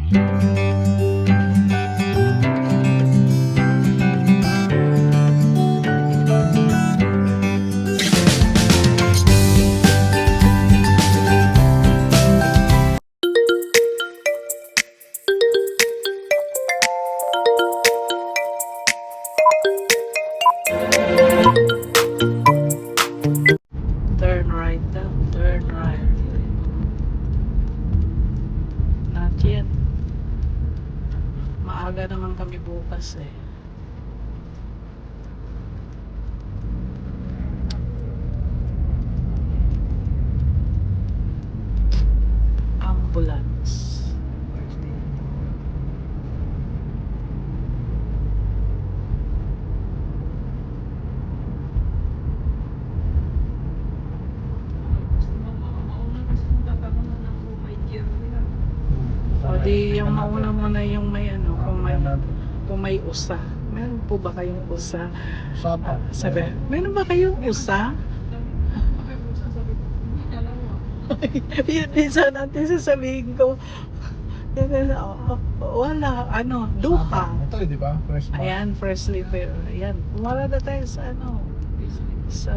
Turn right daw. Turn right. Not yet. Maaga naman kami bukas eh. Ambulance. O di yung mauna mo na yung may ano, kung may usa. Meron po ba kayong usa? Sabi, meron ba kayong usa? Yun din sana natin sasabihin ko. Wala, ano, duha. Ito di ba? Fresh ba? Ayan, freshly fair. Ayan, pumara na tayo sa ano, sa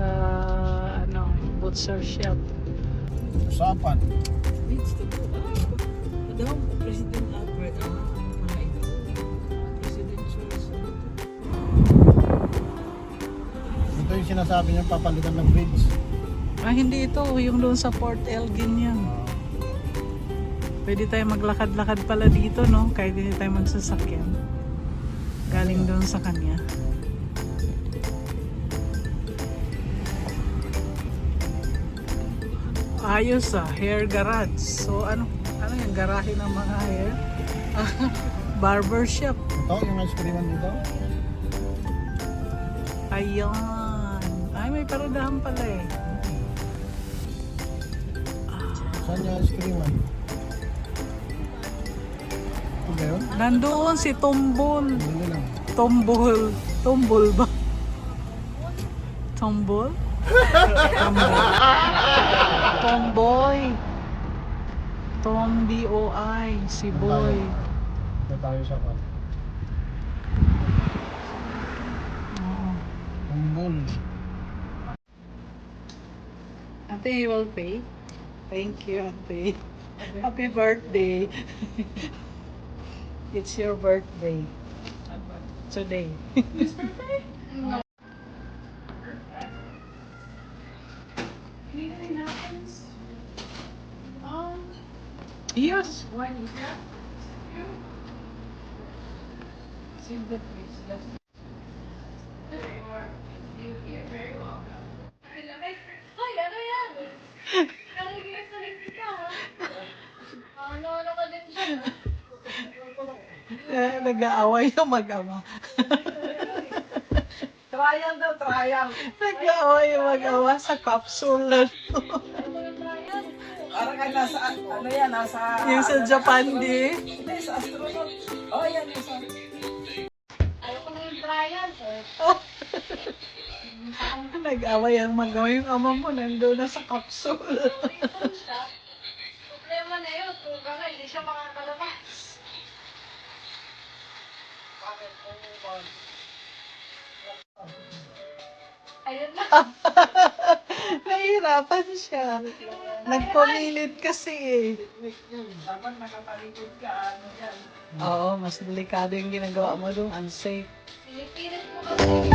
ano, butcher shop. Usapan. Needs to go. Madam, President Albert, mga ito. President Charles. Ito yung sinasabi niya papalitan ng bridge. Ah, hindi ito, yung doon sa Port Elgin yan. Pwede tayo maglakad-lakad pala dito, no? Kahit hindi tayo magsasakyan. Galing doon sa kanya. Ayos ah, hair garage. So ano yung garahe ng mga hair? Barber shop. Ito yung ice creaman dito. Ayan. Ay, may paradahan pala eh. Saan yung ice creaman? Ito ba yun? Nandoon si Tombol. Hindi lang. Tombol. Tombol ba? Tombol? Tombol. Tomboy. Tomboy. Si Boy. Ito tayo sa kan. Oo. Umbol. Ate, you will pay? Thank you, Ate. Happy birthday. It's your birthday. Today. Anything happens, Yes. when you see the place, that's you're very welcome. Hoy, ano yan? Narinig ka, ha? Ano ka din siya, Nag-aaway yung mag-ama. Trial daw, trial. Nag-aaway yung mag-ama sa capsule. Parang ka nasa, ano yan, nasa... Yung sa Japan di. Hindi, sa astronaut. Oh, yan, yung sa... Ayoko na yung trial, sir. Nag-aaway yung mag-ama. Yung ama mo nandun na sa capsule. Problema na yun, kung gano'n, hindi siya makakalabas. Ayun na. Nahihirapan siya. Nagpumilit kasi eh. Dapat nakatalikod ka, ano yan. Oo, mas delikado yung ginagawa mo doon. Unsafe. Pinipilit mo kasi.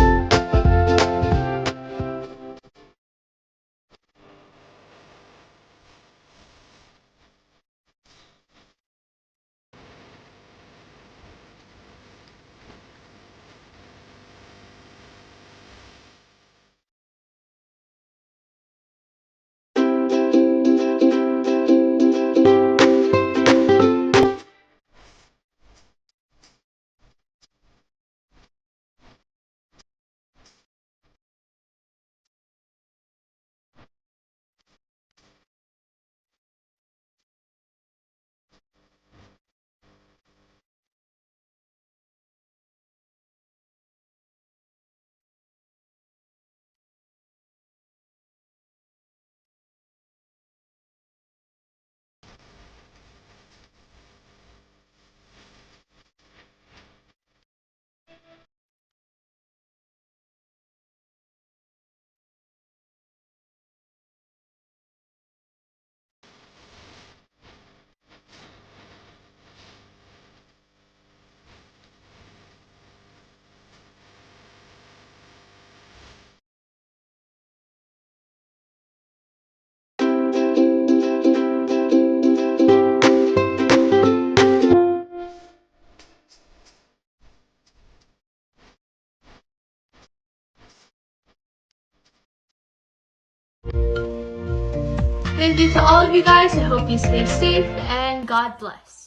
thank you to all of you guys. I hope you stay safe and God bless.